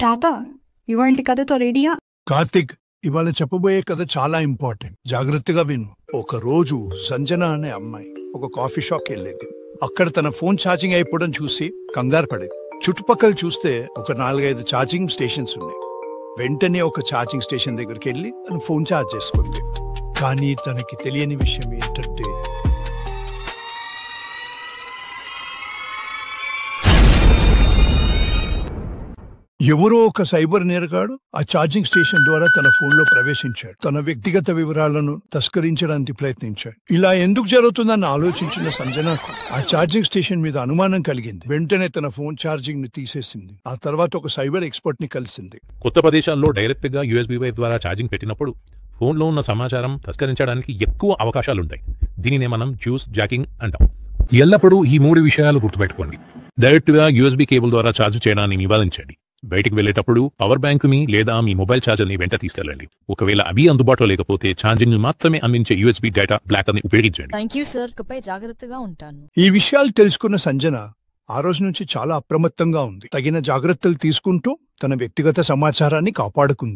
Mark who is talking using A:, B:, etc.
A: తాత, ఇవాంటి కథతో రెడీయా?
B: కార్తిక్, ఇవాళ చెప్పబోయే కథ చాలా ఇంపార్టెంట్. జాగ్రత్తగా విను. ఒక రోజు సంజన అనే అమ్మాయి ఒక కాఫీ షాప్కి వెళ్ళేది. అక్కడ తన ఫోన్ ఛార్జింగ్ అయిపోవడం చూసి కంగారు పడేది. చుట్టుపక్కల చూస్తే ఒక 4-5 ఛార్జింగ్ స్టేషన్స్ ఉన్నాయి. వెంటనే ఒక ఛార్జింగ్ స్టేషన్ దగ్గరికి వెళ్ళి తన ఫోన్ ఛార్జ్ చేసుకుంది. కానీ తనకి తెలియని విషయం ఏంటంటే ఎవరో ఒక సైబర్ నేరగాడు ఆ ఛార్జింగ్ స్టేషన్ ద్వారా తన ఫోన్లో ప్రవేశించాడు. తన వ్యక్తిగత వివరాలను తస్కరించడానికి ప్రయత్నించాడు. ఇలా ఎందుకు జరుగుతుందని ఆలోచించిన సంజనకు ఆ ఛార్జింగ్ స్టేషన్ మీద అనుమానం కలిగింది. వెంటనే తన ఫోన్ ఛార్జింగ్ ని తీసేసింది. ఆ తర్వాత ఒక సైబర్ ఎక్స్పర్ట్ ని కలిసింది.
C: కొత్త ప్రదేశాల్లో డైరెక్ట్ గా యూఎస్బీ వైర్ ద్వారా ఛార్జింగ్ పెట్టినప్పుడు ఫోన్లో ఉన్న సమాచారం తస్కరించడానికి ఎక్కువ అవకాశాలుంటాయి. దీనినే మనం జ్యూస్ జాకింగ్ అంటాం. ఎల్లప్పుడూ ఈ 3 విషయాలు గుర్తుపెట్టుకోండి. డైరెక్ట్ గా యూఎస్బీ కేబుల్ ద్వారా ఛార్జ్ చేయడాన్ని నివారించండి. బయటికి వెళ్లేటప్పుడు పవర్ బ్యాంక్ ని లేదా మీ మొబైల్ ఛార్జర్ ని వెంట తీసుకెళ్ళండి. ఒకవేళ అవి అందుబాటులో లేకపోతే ఛార్జింగ్ ని మాత్రమే అందించే యూఎస్బీ డేటా బ్లాకర్ ని ఉపయోగించండి.
D: థాంక్యూ సార్, ఇకపై జాగ్రత్తగా ఉంటాను.
B: ఈ విషయాలు తెలుసుకున్న సంజన ఆ రోజు నుంచి చాలా అప్రమత్తంగా ఉంది. తగిన జాగ్రత్తలు తీసుకుంటూ తన వ్యక్తిగత సమాచారాన్ని కాపాడుకుంది.